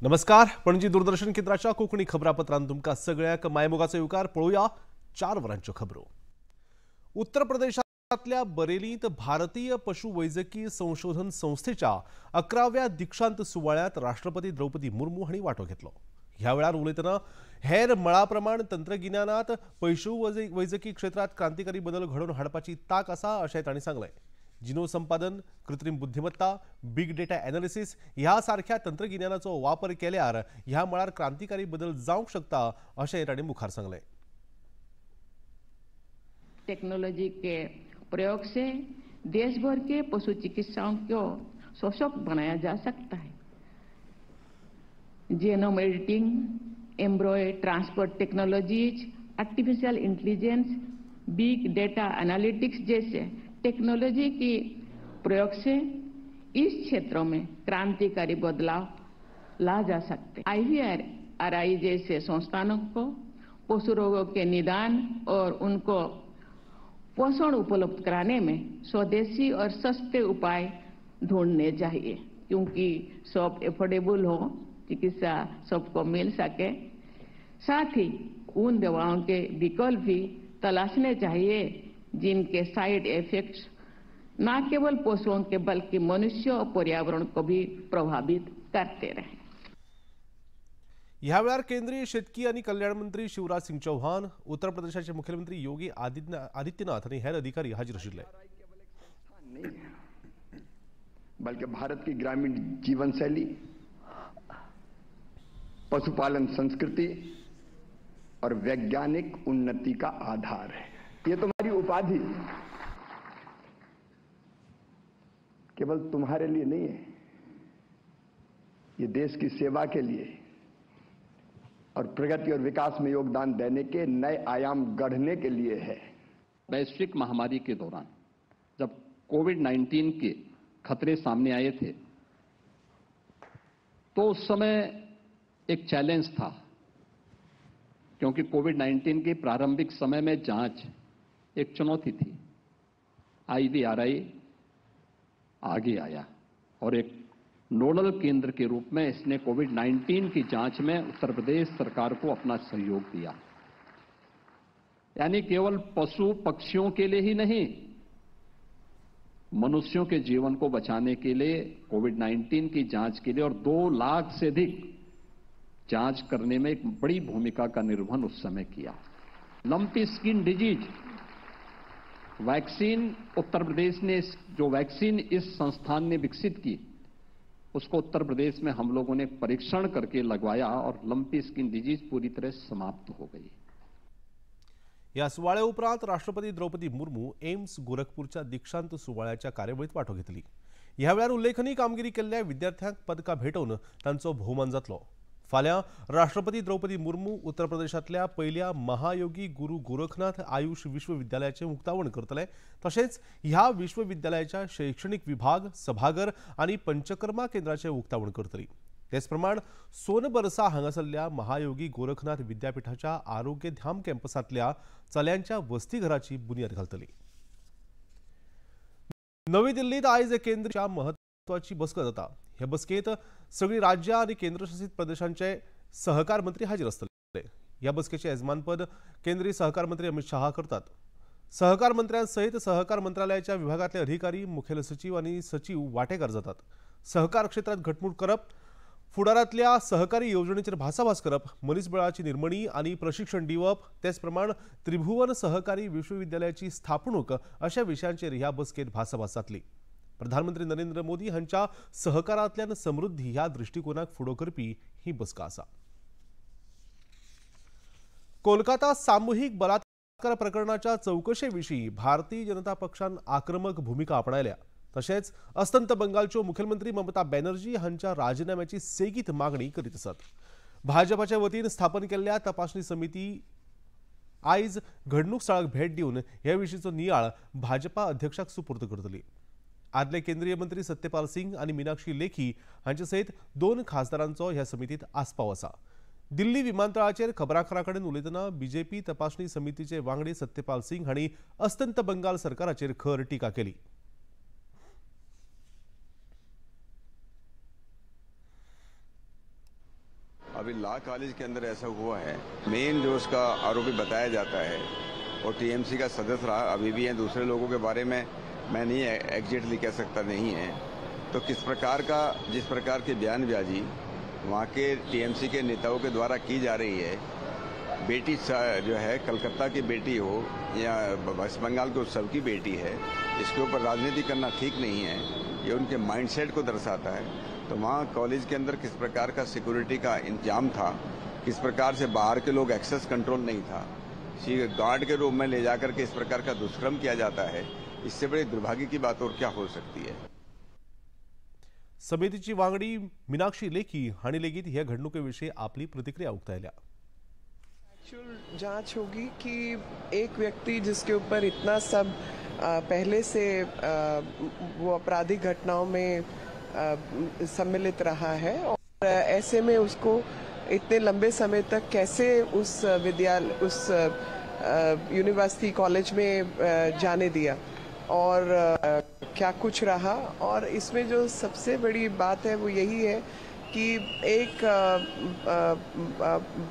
नमस्कार. पणजी दूरदर्शन केंद्राच्या कोकणी खबरापत्रांत तुमका सगळ्याक मायमोगाचो येवकार. पळोवया 4 वरांच्यो खबरो. उत्तर प्रदेशातल्या बरेलीत भारतीय पशुवैजकी संशोधन संस्थेच्या 11व्या दीक्षांत सुवाळ्यात राष्ट्रपती द्रौपदी मुर्मू हांणी वांटो घेतलो. ह्या वेळार उलयतना हेर मळाप्रमाण तंत्रगिन्यानात पशुवैजकी क्षेत्रात क्रांतिकारी बदल घडोवन हाडपाची ताक आसा अशें तांणी सांगलें. जिनो संपादन, कृत्रिम बुद्धिमत्ता, बिग डेटा एनालिसिस ह्या सारख्या तंत्रगिन्यानाचो वापर केल्यार ह्या मळार क्रांतिकारी बदल जावंक शकता अशें तांणी मुखार सांगलें. टेक्नोलॉजी के प्रयोग से देश भर के पशु चिकित्साओं को सशक्त बनाया जा सकता है. Genome editing, एम्ब्रॉय transfer technologies, artificial intelligence, big data analytics जैसे टेक्नोलॉजी की प्रयोग से इस क्षेत्रों में क्रांतिकारी बदलाव ला जा सकते. IVRI जैसे संस्थानों को पशु रोगों के निदान और उनको पोषण उपलब्ध कराने में स्वदेशी और सस्ते उपाय ढूंढने चाहिए, क्योंकि सब एफोर्डेबल हो, चिकित्सा सबको मिल सके. साथ ही उन दवाओं के विकल्प भी तलाशने चाहिए जिनके साइड इफेक्ट्स न केवल पशुओं के बल्कि मनुष्य और पर्यावरण को भी प्रभावित करते रहे. ह्या वेळार केंद्रीय शेतकी आणि कल्याण मंत्री शिवराज सिंग चौहान, उत्तर प्रदेशाचे मुख्यमंत्री योगी आदित्यनाथ आणि हेर अधिकारी हाजीर आशिल्ले. बल्कि भारत की ग्रामीण जीवन शैली, पशुपालन संस्कृति और वैज्ञानिक उन्नति का आधार है. ये तुम्हारी उपाधि केवल तुम्हारे लिए नहीं है, ये देश की सेवा के लिए और प्रगति और विकास में योगदान देने के नए आयाम गढ़ने के लिए है. वैश्विक महामारी के दौरान जब कोविड-19 के खतरे सामने आए थे तो उस समय एक चैलेंज था, क्योंकि कोविड-19 के प्रारंभिक समय में जांच एक चुनौती थी. IVRI आगे आया और एक नोडल केंद्र के रूप में इसने कोविड-19 की जांच में उत्तर प्रदेश सरकार को अपना सहयोग दिया. यानी केवल पशु पक्षियों के लिए ही नहीं, मनुष्यों के जीवन को बचाने के लिए, कोविड-19 की जांच के लिए और 2 लाख से अधिक जांच करने में एक बड़ी भूमिका का निर्वहन उस समय किया. Lumpy skin disease vaccine, Uttar Pradesh ने जो वैक्सीन इस संस्थान ने विकसित की उसको उत्तर प्रदेश में हम लोगों ने परीक्षण करके लगवाया और लंपी स्किन डिजीज पूरी तरह समाप्त हो गई. या सुवाळ्या उपरांत राष्ट्रपती द्रौपदी मुर्मू एम्स गोरखपूरच्या दीक्षांत सुवाळ्याच्या कार्यावळीत वांटो घेतली. ह्या वेळार उल्लेखनीय कामगिरी केल्ल्या विद्यार्थ्यांक पदकां भेटोवन तांचो भोवमान जातलो. फाल्यां राष्ट्रपती द्रौपदी मुर्मू उत्तर प्रदेशातल्या पहिल्या महायोगी गुरू गोरखनाथ आयुष विश्वविद्यालयाचे उक्तावण करतले. तशेंच ह्या विश्वविद्यालयाच्या शैक्षणिक विभाग, सभागर आणि पंचकर्मा केंद्राचे उक्तावण करतली. तेच प्रमाण सोनबरसा हांगासरल्या महायोगी गोरखनाथ विद्यापीठाच्या आरोग्यधाम कॅम्पसातल्या चल्यांच्या वसतिघराची बुनियाद घालतली. नवी दिल्लीत आयज केंद्राच्या महत्वाची बसका जाता. ह्या बसकेत सगळी राज्यां आणि केंद्रशासित प्रदेशांचे सहकार मंत्री हाजीर आसतले. ह्या बसकेचे येजमानपद केंद्रीय सहकार मंत्री अमित शाह करतात. सहकार मंत्र्यांसहित सहकार मंत्रालयाच्या विभागातले अधिकारी, मुखेल सचिव आणि सचिव वांटेकार जातात. सहकार क्षेत्रात घटमूट करप, फुडारातल्या सहकारी योजनेचेर भासाभास करप, मनीसबळाची निर्मणी आणि प्रशिक्षण दिवप, तेच प्रमाण त्रिभुवन सहकारी विश्वविद्यालयाची स्थापणूक अशा विषयांचेर ह्या बसकेत भासाभास जातली. प्रधानमंत्री नरेंद्र मोदी हांच्या सहकारांतल्यान समृद्धी ह्या दृष्टिकोनाक फुडो करपी ही बसका आसा. कोलकाता सामुहीक बलात्कार प्रकरणाच्या चौकशेविशीं भारतीय जनता पक्षान आक्रमक भूमिका आपणायल्या. तशेंच अस्तंत बंगालच्यो मुखेलमंत्री ममता बॅनर्जी हांच्या राजीनाम्याची सेगीत मागणी करीत आसात. भाजपाच्या वतीन स्थापन केल्ल्या तपासणी समिती आयज घडणूक स्थळाक भेट दिवन ह्या विशींचो नियाळ भाजपा अध्यक्षाक सुपूर्द करतली. आदले केंद्रीय मंत्री सत्यपाल सिंग आणि मीनाक्षी लेखी हांचे सयत 2 खासदारांचो ह्या समितीत आस्पाव आसा. दिल्ली विमानतळाचेर खबराकारांकडेन उलयतना बीजेपी तपासणी समितीचे वांगडी सत्यपाल सिंग हांणी अस्तंत बंगाल सरकाराचेर खर टिका केली. अभी लॉ कॉलेज के अंदर ऐसा हुआ है। मेन जो उसका आरोपी बताया जाता है और टीएमसी का सदस्य रहा, अभी भी है। दूसरे लोगों के बारे में मैं नहीं एग्जैक्टली कह सकता नहीं है। तो किस प्रकार का, जिस प्रकार की बयानबाजी वहाँ के टीएमसी के नेताओं के द्वारा की जा रही है, बेटी जो है कलकत्ता की बेटी हो या वेस्ट बंगाल के उत्सव की बेटी है, इसके ऊपर राजनीति करना ठीक नहीं है। ये उनके माइंडसेट को दर्शाता है। तो वहाँ कॉलेज के अंदर किस प्रकार का सिक्योरिटी का इंतजाम था, किस प्रकार से बाहर के लोग एक्सेस कंट्रोल नहीं था, गार्ड के रूप में ले जाकर के इस प्रकार का दुष्कर्म किया जाता है, इससे बड़े दुर्भाग्य की बात और क्या हो सकती है। समितीची वांगडी मीनाक्षी लेखी हाणी लेगीत ह्या घडणुकेविषयी आपली प्रतिक्रिया उक्तायल्या। जांच होगी कि एक व्यक्ति जिसके ऊपर इतना सब पहले से वो आपराधिक घटनाओं में सम्मिलित रहा है और ऐसे में उसको इतने लंबे समय तक कैसे उस विद्यालय, उस यूनिवर्सिटी कॉलेज में जाने दिया और क्या कुछ रहा। और इसमें जो सबसे बड़ी बात है वो यही है कि एक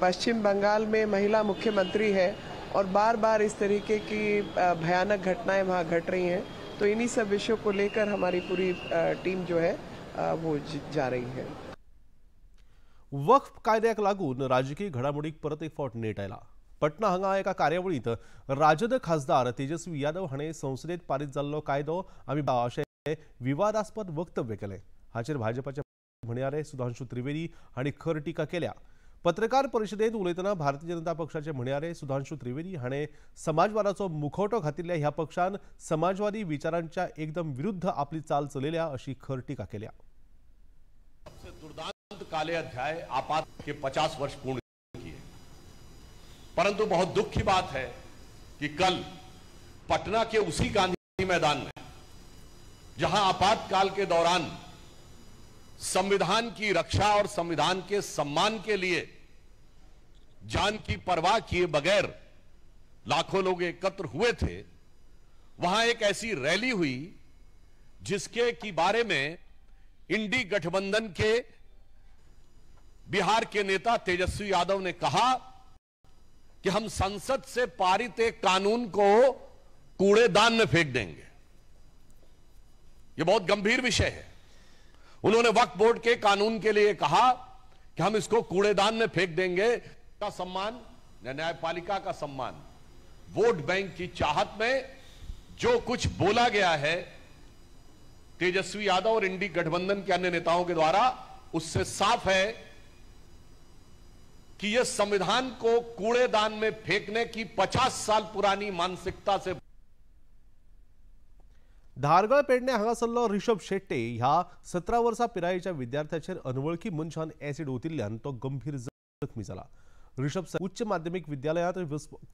पश्चिम बंगाल में महिला मुख्यमंत्री है और बार बार इस तरीके की भयानक घटनाएं वहाँ घट रही हैं। तो इन्हीं सब विषयों को लेकर हमारी पूरी टीम जो है वो जा रही है। वक्फ कायद्याक लागून राजकीय घडामोडीक परत एक फावट नेट आयला। पटना हांगा एका कार्यावळीत राजद खासदार तेजस्वी यादव हाणें संसदेत पारीत जाल्लो कायदो आमी अशें विवादास्पद वक्तव्य केलें। हाचेर भाजपाचे म्हणयारे सुधांशु त्रिवेदी हांणी खर टिका केल्या। पत्रकार परिशदेंत उलयतना भारतीय जनता पक्षाचे म्हणयारे सुधांशु त्रिवेदी हाणें समाजवादाचो मुखवटो घातिल्ल्या ह्या पक्षान समाजवादी विचारांच्या एकदम विरुद्ध आपली चाल चलयल्या अशी खर टिका केल्या। सबसे दुर्दांत काले अध्याय आपात के 50 वर्ष पूर्ण किए, परंतु बहुत दुख की बात है कि कल पटना के उसी गांधी मैदान में जहां आपातकाल के दौरान संविधान की रक्षा और संविधान के सम्मान के लिए जान की परवाह किए बगैर लाखों लोग एकत्र हुए थे, वहां एक ऐसी रैली हुई जिसके की बारे में इंडी गठबंधन के बिहार के नेता तेजस्वी यादव ने कहा कि हम संसद से पारित एक कानून को कूड़ेदान में फेंक देंगे। यह बहुत गंभीर विषय है। उन्होंने वक्फ बोर्ड के कानून के लिए कहा कि हम इसको कूड़ेदान में फेंक देंगे। का सम्मान, न्यायपालिका का सम्मान, वोट बैंक की चाहत में जो कुछ बोला गया है तेजस्वी यादव और इंडी गठबंधन के अन्य नेताओं के द्वारा, उससे साफ है कि यह संविधान को कूड़ेदान में फेंकने की 50 साल पुरानी मानसिकता से। धारगळ पेडणे हांगासरलो ऋषभ शेट्टे ह्या 17 वर्सां पिरायेच्या विद्यार्थ्याचेर अनवळखी मनशान एसिड ओतिल्ल्यान तो गंभीर जखमी जाला। ऋषभ उच्च माध्यमिक विद्यालयांत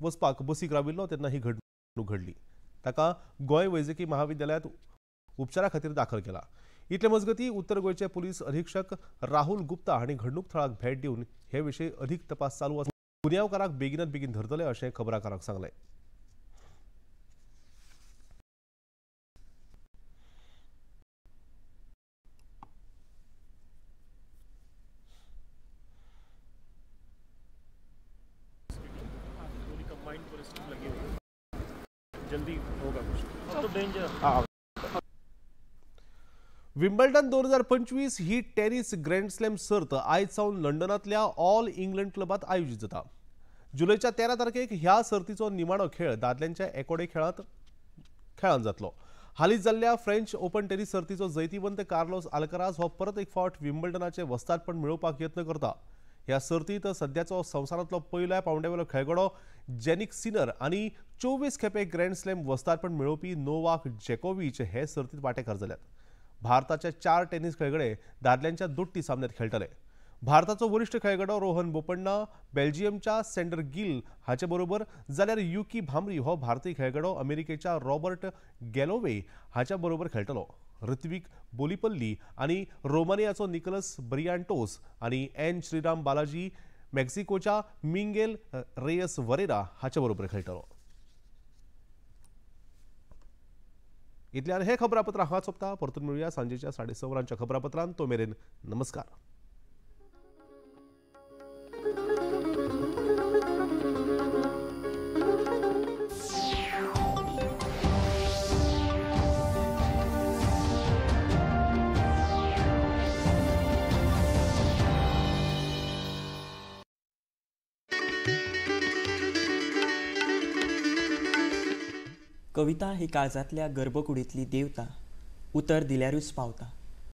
वचपाक बसीक राविल्लो तेन्ना ही घडणूक घडली। ताका गोंय वैजकी महाविद्यालयांत उपचारा खातीर दाखल केला। इतले मजगती उत्तर गोंयचे पुलीस अधीक्षक राहुल गुप्ता हांणी घडणूक थळाक भेट दिवन हे विशीं अधीक तपास चालू आसा। गुन्यांवकाराक बेगीनात बेगीन धरतले अशें खबराकारांक सांगलें। जल्दी होगा कुछ तो डेंजर। विम्बल्डन 2025 ही टेनिस ग्रँड स्लॅम सर्त आयज सावन लंडनातल्या ऑल इंग्लंड क्लबात आयोजित जाता। जुलैच्या 13 तारखेक ह्या सर्तीचो निमाणो खेळ दादल्यांच्या एकोडे खेळांत जातलो। हालींच जाल्ल्या फ्रेंच ओपन टेनिस सर्तीचो जैतिवंत कार्लोस आल्कराज हो परत एक फावट विम्बल्डनाचे वस्तादपण मेळोवपाक यत्न करता। ह्या सर्तीत सध्याचो संवसारांतलो पयल्या पावंड्यावेलो खेळगडो जेनिक सिनर आनी 24 खेपे ग्रँड स्लॅम वस्तादपण मेळोवपी नोवाक जोकोविच हे सर्तीत वांटेकार जाल्यात। भारताचे 4 टेनिस खेळगडे दादल्यांच्या दुट्टी सामन्यात खेळटले। भारताचो वरिष्ठ खेळगडो रोहन बोपण्णा बेल्जियमच्या सेंडर गिल हाचे बरोबर जाल्यार युकी भांबरी हो भारतीय खेळगडो अमेरिकेच्या रॉबर्ट गॅलोवे हाच्या बरोबर खेळटलो। ऋत्विक बोलिपल्ली आनी रोमानियाचो निकोलस ब्रियांटोस आनी एन श्रीराम बालाजी मेक्सिकोच्या मिंगेल रेयस वरेरा हाच्या बरोबर खेळटलो। इतल्यान हे खबरापत्र हांगा सोंपता। परतून मेळुया सांजेच्या 6:30 वरांच्या खबरापत्रांत। तो मेरेन नमस्कार। कविता ही काळजांतल्या गर्भकुडींतली देवता, उतर दिल्यारूच पावता.